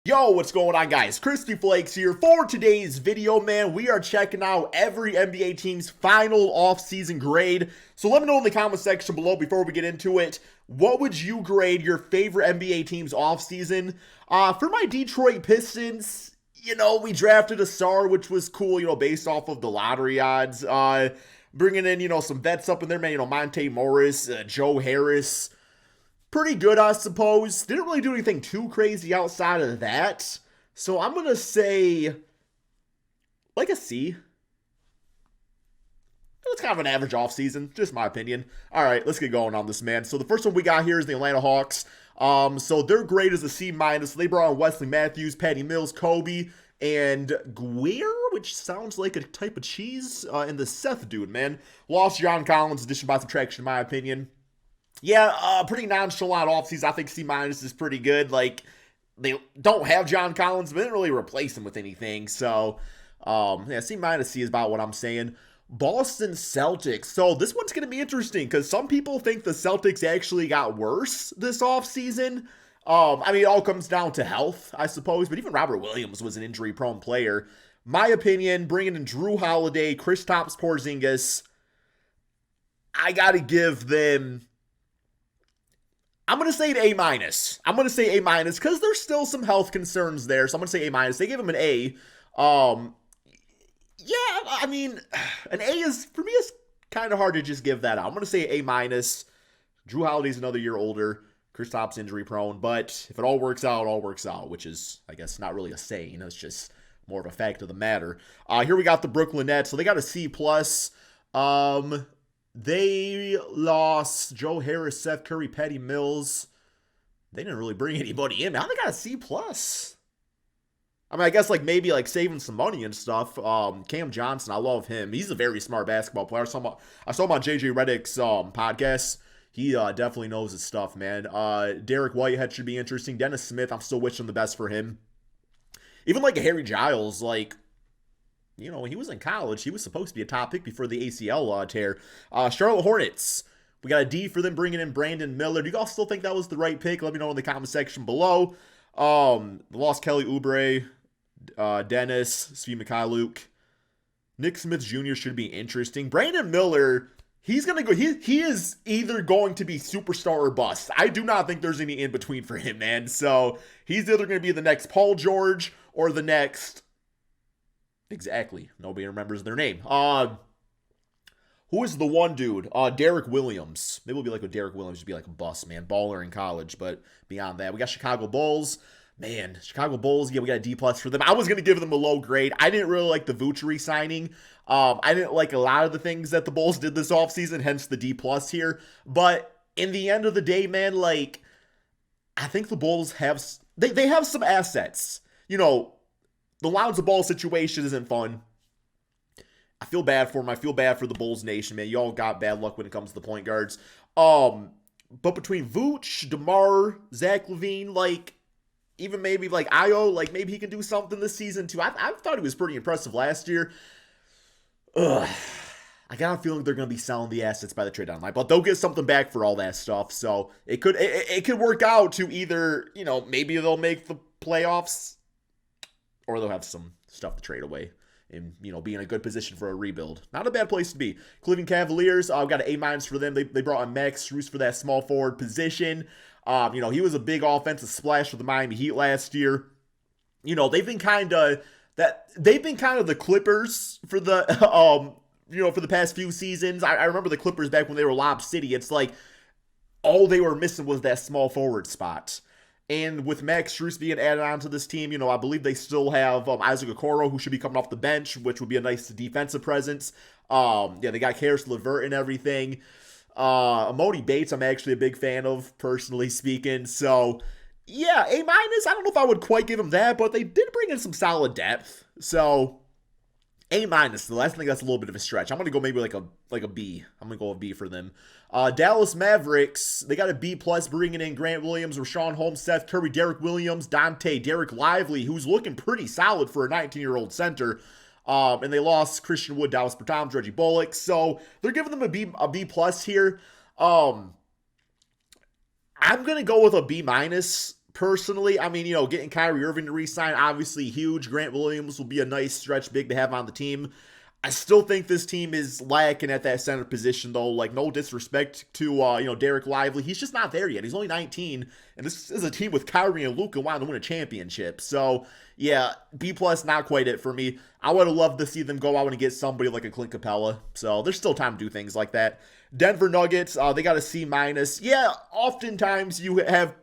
Yo, what's going on, guys? Crispy Flakes here. For today's video, man, we are checking out every NBA team's final offseason grade. So let me know in the comment section below before we get into it. What would you grade your favorite NBA team's offseason? For my Detroit Pistons, we drafted a star, which was cool, based off of the lottery odds. Bringing in, some vets up in there, man, Monte Morris, Joe Harris. Pretty good, I suppose. Didn't really do anything too crazy outside of that. So I'm going to say, like a C. It's kind of an average offseason, just my opinion. All right, let's get going on this, man. So the first one we got here is the Atlanta Hawks. So their grade is a C-. They brought on Wesley Matthews, Patty Mills, Kobe, and Guerre, which sounds like a type of cheese, and the Seth dude, man. Lost John Collins, addition by subtraction, in my opinion. Yeah, pretty nonchalant offseason. I think C- is pretty good. Like, they don't have John Collins, but they didn't really replace him with anything. So, yeah, C- C is about what I'm saying. Boston Celtics. So this one's going to be interesting because some people think the Celtics actually got worse this offseason. It all comes down to health, I suppose. But even Robert Williams was an injury-prone player. My opinion, bringing in Drew Holiday, Kristaps Porzingis, I got to give them... I'm going to say an A-. I'm going to say A- because there's still some health concerns there. So I'm going to say A-. They gave him an A. An A is, for me, it's kind of hard to just give that out. I'm going to say A-. Drew Holiday's another year older. Kristaps injury prone. But if it all works out, it all works out, which is, I guess, not really a saying. It's just more of a fact of the matter. Here we got the Brooklyn Nets. So they got a C+. They lost Joe Harris, Seth Curry, Patty Mills. They didn't really bring anybody in. Now they got a C+. I guess maybe saving some money and stuff. Cam Johnson, I love him. He's a very smart basketball player. I saw him on JJ Redick's podcast. He definitely knows his stuff, man. Derek Whitehead should be interesting. Dennis Smith, I'm still wishing the best for him. Even a Harry Giles, when he was in college, he was supposed to be a top pick before the ACL tear. Charlotte Hornets. We got a D for them bringing in Brandon Miller. Do you all still think that was the right pick? Let me know in the comment section below. Lost Kelly Oubre, Dennis, Steve Mikhailuk. Nick Smith Jr. should be interesting. Brandon Miller, he's going to go. He is either going to be superstar or bust. I do not think there's any in between for him, man. So he's either going to be the next Paul George or the next... Exactly. Nobody remembers their name. Who is the one dude? Derek Williams. Maybe we'll be with Derek Williams. Just be a bust, man. Baller in college. But beyond that, we got Chicago Bulls. Man, Chicago Bulls, yeah, we got a D+ for them. I was going to give them a low grade. I didn't really like the Vucevic signing. I didn't like a lot of the things that the Bulls did this offseason, hence the D+ here. But in the end of the day, man, I think the Bulls have... They have some assets. The Lonzo Ball situation isn't fun. I feel bad for him. I feel bad for the Bulls Nation, man. Y'all got bad luck when it comes to the point guards. But between Vooch, DeMar, Zach LaVine, even maybe Ayo, maybe he can do something this season too. I thought he was pretty impressive last year. I got a feeling they're going to be selling the assets by the trade deadline, but they'll get something back for all that stuff. So it could work out to either, maybe they'll make the playoffs, or they'll have some stuff to trade away and, be in a good position for a rebuild. Not a bad place to be. Cleveland Cavaliers, I've got an A- for them. They brought in Max Strus for that small forward position. He was a big offensive splash for the Miami Heat last year. They've been kind of the Clippers for the, for the past few seasons. I remember the Clippers back when they were Lob City. It's all they were missing was that small forward spot. And with Max Strus being added on to this team, I believe they still have Isaac Okoro, who should be coming off the bench, which would be a nice defensive presence. They got Karis LeVert and everything. Amoni Bates, I'm actually a big fan of, personally speaking. So, yeah, A-. I don't know if I would quite give them that, but they did bring in some solid depth. So, A-. though. I think that's a little bit of a stretch. I'm going to go maybe a B. I'm going to go a B for them. Dallas Mavericks, they got a B+, bringing in Grant Williams, Rashawn Holmes, Seth Curry, Derek Williams, Dante, Derek Lively, who's looking pretty solid for a 19-year-old center. And they lost Christian Wood, Dallas Bertans, Reggie Bullock. So they're giving them a B+ here. I'm going to go with a B- personally, I mean, getting Kyrie Irving to re-sign, obviously huge. Grant Williams will be a nice stretch big to have on the team. I still think this team is lacking at that center position, though. Like, no disrespect to, Derek Lively. He's just not there yet. He's only 19, and this is a team with Kyrie and Luka wanting to win a championship. So, yeah, B+, not quite it for me. I would have loved to see them go out and get somebody like a Clint Capella. So, there's still time to do things like that. Denver Nuggets, they got a C-. Yeah, oftentimes you have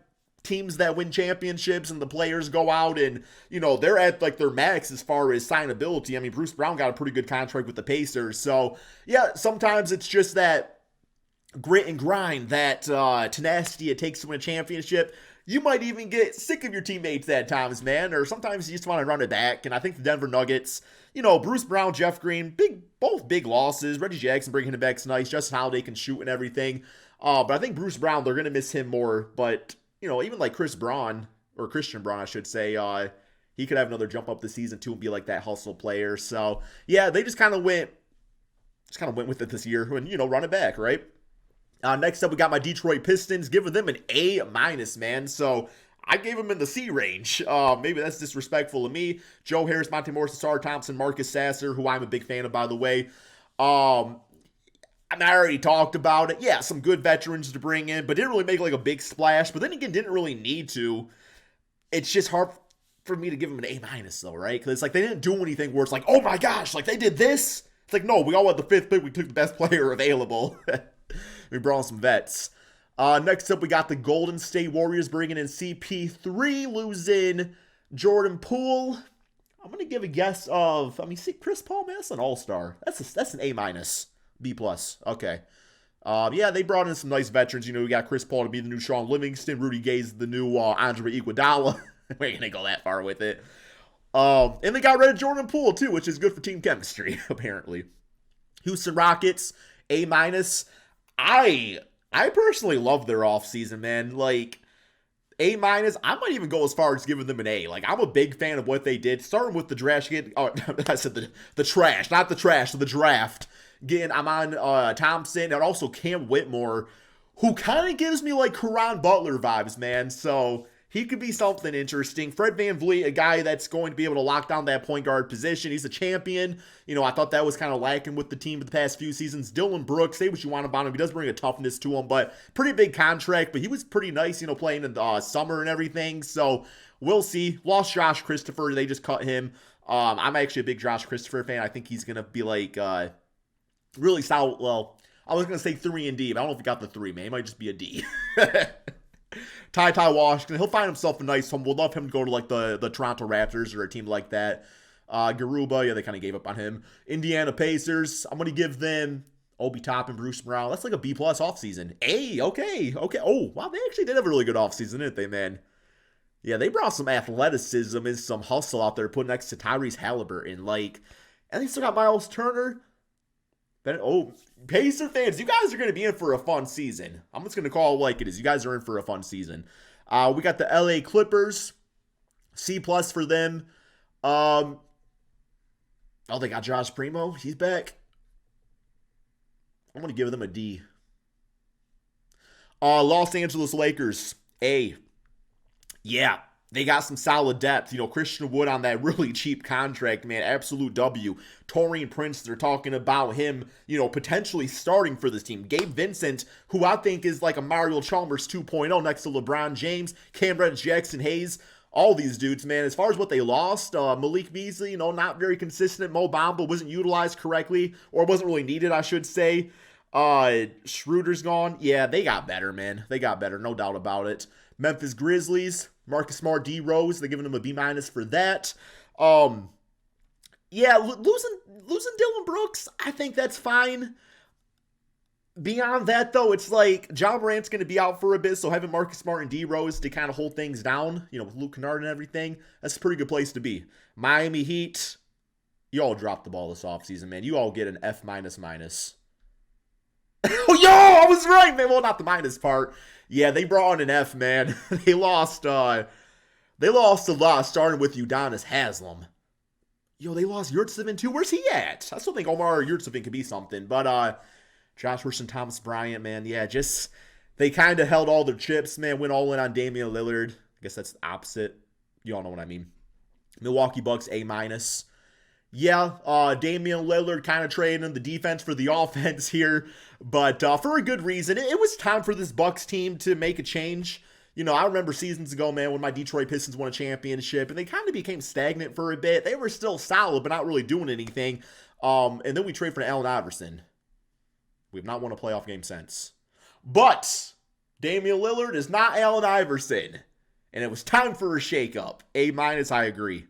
teams that win championships and the players go out and, they're at like their max as far as signability. I mean, Bruce Brown got a pretty good contract with the Pacers. So, yeah, sometimes it's just that grit and grind, that tenacity it takes to win a championship. You might even get sick of your teammates at times, man, or sometimes you just want to run it back. And I think the Denver Nuggets, Bruce Brown, Jeff Green, both big losses. Reggie Jackson bringing him back's nice. Justin Holiday can shoot and everything. But I think Bruce Brown, they're going to miss him more. But even like Christian Braun, I should say, he could have another jump up this season too and be like that hustle player. So yeah, they just kind of went with it this year and run it back, right? Next up, we got my Detroit Pistons, giving them an A-, man. So I gave them in the C range. Maybe that's disrespectful of me. Joe Harris, Monte Morris, Ausar Thompson, Marcus Sasser, who I'm a big fan of, by the way. I already talked about it. Yeah, some good veterans to bring in, but didn't really make like a big splash. But then again, didn't really need to. It's just hard for me to give them an A- though, right? Because it's like they didn't do anything where it's like, oh my gosh, like they did this. It's like, no, we all had the 5th pick. We took the best player available. We brought in some vets. Next up, we got the Golden State Warriors bringing in CP3, losing Jordan Poole. I'm going to give a guess of, Chris Paul, man, that's an all-star. That's an A-, B+. Okay. Yeah, they brought in some nice veterans. We got Chris Paul to be the new Sean Livingston. Rudy Gay's the new Andre Iguodala. We ain't going to go that far with it. And they got rid of Jordan Poole, too, which is good for team chemistry, apparently. Houston Rockets, A-. I personally love their offseason, man. Like, A-, I might even go as far as giving them an A. Like, I'm a big fan of what they did. Starting with the draft. I said the trash, not the trash, the draft. Again, I'm on Thompson and also Cam Whitmore, who kind of gives me like Caron Butler vibes, man. So he could be something interesting. Fred VanVleet, a guy that's going to be able to lock down that point guard position. He's a champion. I thought that was kind of lacking with the team the past few seasons. Dylan Brooks, say what you want about him. He does bring a toughness to him, but pretty big contract. But he was pretty nice, playing in the summer and everything. So we'll see. Lost Josh Christopher. They just cut him. I'm actually a big Josh Christopher fan. I think he's going to be like really solid. Well, I was going to say 3 and D, but I don't know if he got the 3, man. He might just be a D. Ty Washington, he'll find himself a nice home. We'll love him to go to like the Toronto Raptors or a team like that. Garuba, yeah, they kind of gave up on him. Indiana Pacers, I'm going to give them Obi Toppin, Bruce Brown. That's like a B+ offseason. A, okay. Oh, wow, they actually did have a really good offseason, didn't they, man? Yeah, they brought some athleticism and some hustle out there, put next to Tyrese Halliburton. Like, and they still got Miles Turner. Pacer fans, you guys are going to be in for a fun season. I'm just going to call it like it is. You guys are in for a fun season. We got the LA Clippers. C+ for them. They got Josh Primo. He's back. I'm going to give them a D. Los Angeles Lakers. A. Yeah. They got some solid depth. Christian Wood on that really cheap contract, man. Absolute W. Taurean Prince, they're talking about him, potentially starting for this team. Gabe Vincent, who I think is like a Mario Chalmers 2.0 next to LeBron James, Cam Reddish, Jackson Hayes. All these dudes, man. As far as what they lost, Malik Beasley, not very consistent. Mo Bamba wasn't utilized correctly, or wasn't really needed, I should say. Schroeder's gone. Yeah, they got better, man. They got better, no doubt about it. Memphis Grizzlies, Marcus Smart, D Rose, they're giving him a B- for that. Yeah, losing Dylan Brooks, I think that's fine. Beyond that, though, it's like John Morant's going to be out for a bit, so having Marcus Smart and D Rose to kind of hold things down, with Luke Kennard and everything, that's a pretty good place to be. Miami Heat, you all dropped the ball this offseason, man. You all get an F-. Oh, yo, I was right, man. Well, not the minus part. Yeah, they brought on an F, man. They lost a lot, starting with Udonis Haslem. Yo, they lost Yurtseven too. Where's he at? I still think Omar Yurtseven could be something. But Josh Richardson, Thomas Bryant, man, yeah, just they kind of held all their chips, man. Went all in on Damian Lillard. I guess that's the opposite. You all know what I mean. Milwaukee Bucks, A-. Yeah, Damian Lillard kind of trading the defense for the offense here, but for a good reason. It was time for this Bucks team to make a change. You know, I remember seasons ago, man, when my Detroit Pistons won a championship, and they kind of became stagnant for a bit. They were still solid, but not really doing anything. And then we trade for Allen Iverson. We have not won a playoff game since. But Damian Lillard is not Allen Iverson. And it was time for a shakeup. A-, I agree.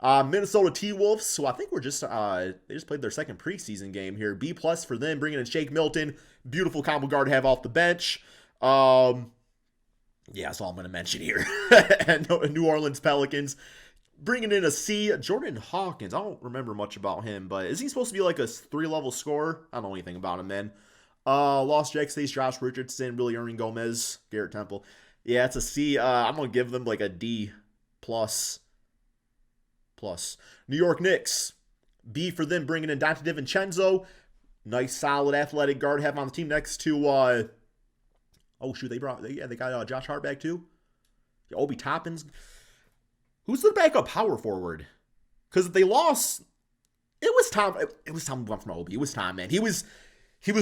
Minnesota T-Wolves, so I think we're just, they just played their second preseason game here. B+ for them, bringing in Shake Milton. Beautiful combo guard to have off the bench. Yeah, that's all I'm going to mention here. And New Orleans Pelicans, bringing in a C. Jordan Hawkins, I don't remember much about him, but is he supposed to be like a 3-level scorer? I don't know anything about him, man. Lost Jack Stace, Josh Richardson, Willie Ernie Gomez, Garrett Temple. Yeah, it's a C. I'm going to give them like a D+. New York Knicks, B for them, bringing in Dante DiVincenzo. Nice, solid, athletic guard have on the team next to, oh, shoot, they got Josh Hart back too. Obi Toppins. Who's their backup power forward? Because they lost. It was time we went from Obi. It was time, man. He was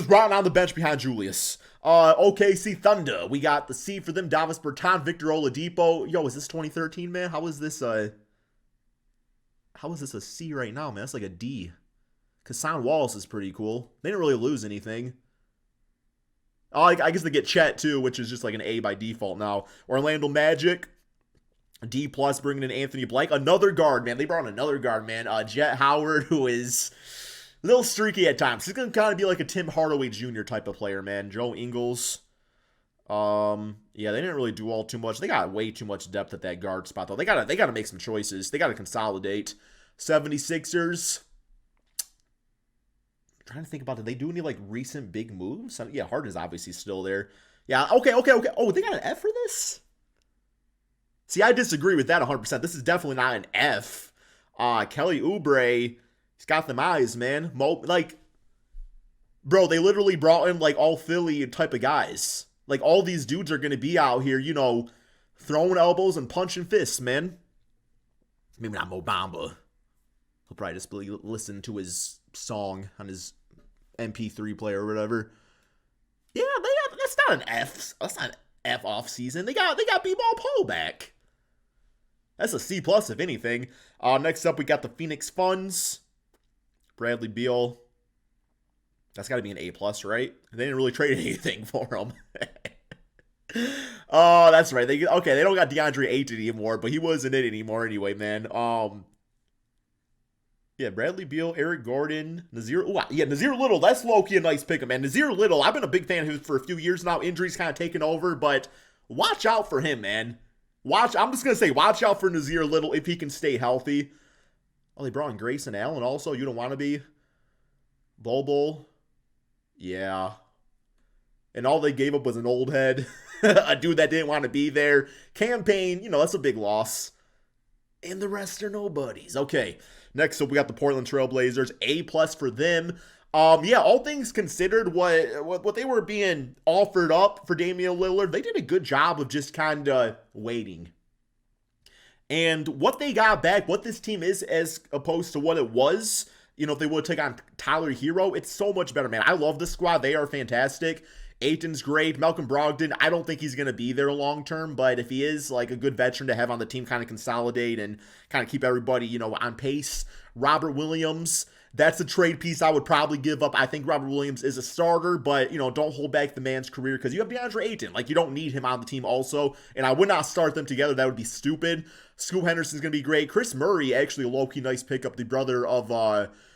rotting on the bench behind Julius. OKC Thunder. We got the C for them. Davis Bertans, Victor Oladipo. Yo, is this 2013, man? How is this a C right now, man? That's like a D. Kassan Wallace is pretty cool. They didn't really lose anything. Oh, I guess they get Chet too, which is just like an A by default now. Orlando Magic, D+, bringing in Anthony Blake. Another guard, man. They brought in another guard, man. Jet Howard, who is a little streaky at times. He's going to kind of be like a Tim Hardaway Jr. type of player, man. Joe Ingles. Yeah, they didn't really do all too much. They got way too much depth at that guard spot, though. They gotta make some choices. They got to consolidate. 76ers. Trying to think about, did they do any like recent big moves? Yeah, Harden is obviously still there. Yeah, okay. Oh, they got an F for this? See, I disagree with that 100%. This is definitely not an F. Kelly Oubre, he's got them eyes, man. Like, bro, they literally brought in like all Philly type of guys. Like, all these dudes are going to be out here, you know, throwing elbows and punching fists, man. Maybe not Mo Bamba. He'll probably just listen to his song on his MP3 player or whatever. Yeah, that's not an F. That's not an F off season. They got B-Ball Poe back. That's a C+ if anything. Next up, we got the Phoenix Suns. Bradley Beal. That's got to be an A+, right? They didn't really trade anything for him. Oh, that's right. They don't got DeAndre Ayton anymore, but he wasn't it anymore anyway, man. Yeah, Bradley Beal, Eric Gordon, Nazir. Ooh, yeah, Nazir Little. That's low-key a nice pick, man. Nazir Little, I've been a big fan of him for a few years now. Injuries kind of taken over, but watch out for him, man. I'm just going to say, watch out for Nazir Little if he can stay healthy. Oh, they brought in Grayson Allen also. You don't want to be. Bol. Yeah. And all they gave up was an old head. A dude that didn't want to be there. Campaign, you know, that's a big loss. And the rest are nobodies. Okay. Next up, we got the Portland Trailblazers. A+ for them. Yeah, all things considered, what they were being offered up for Damian Lillard, they did a good job of just kind of waiting. And what they got back, what this team is as opposed to what it was, you know, if they would take on Tyler Hero, it's so much better, man. I love this squad. They are fantastic. Ayton's great. Malcolm Brogdon, I don't think he's going to be there long term, but if he is like a good veteran to have on the team, kind of consolidate and kind of keep everybody, you know, on pace. Robert Williams, that's a trade piece I would probably give up. I think Robert Williams is a starter, but, you know, don't hold back the man's career because you have DeAndre Ayton. Like, you don't need him on the team also, and I would not start them together. That would be stupid. Scoot Henderson's going to be great. Chris Murray, actually a low-key nice pickup, the brother of,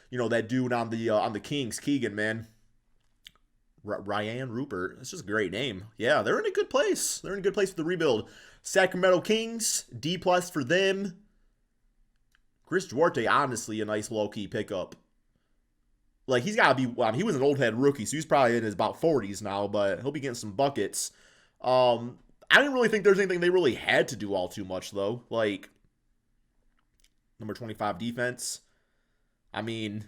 you know, that dude on the Kings, Keegan, man. Ryan Rupert. That's just a great name. Yeah, they're in a good place. They're in a good place for the rebuild. Sacramento Kings, D+ for them. Chris Duarte, honestly, a nice low-key pickup. Like, he's got to be, well, he was an old head rookie, so he's probably in his about 40s now, but he'll be getting some buckets. I didn't really think there's anything they really had to do all too much, though. Like, number 25 defense. I mean,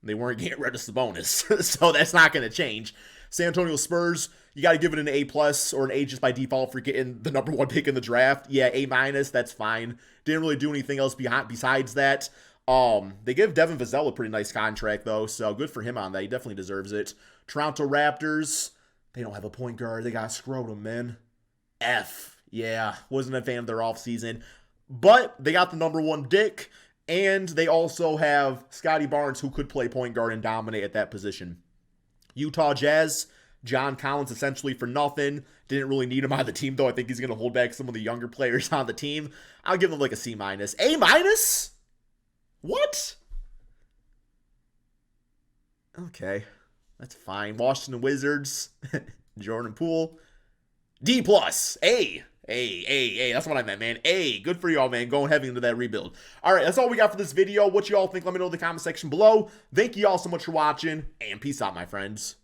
they weren't getting rid of Sabonis, so that's not going to change. San Antonio Spurs, you got to give it an A plus or an A just by default for getting the number 1 pick in the draft. Yeah, A minus, that's fine. Didn't really do anything else besides that. They give Devin Vassell a pretty nice contract though, so good for him on that. He definitely deserves it. Toronto Raptors, they don't have a point guard. They got scrotum, man. F. Yeah, wasn't a fan of their offseason. But they got the number 1 pick, and they also have Scotty Barnes, who could play point guard and dominate at that position. Utah Jazz, John Collins essentially for nothing. Didn't really need him on the team, though. I think he's going to hold back some of the younger players on the team. I'll give him like a C minus. A minus? What? Okay, that's fine. Washington Wizards, Jordan Poole, D plus. A. That's what I meant, man. A. Good for y'all, man. Going heavy into that rebuild. All right, that's all we got for this video. What y'all think? Let me know in the comment section below. Thank you all so much for watching, and peace out, my friends.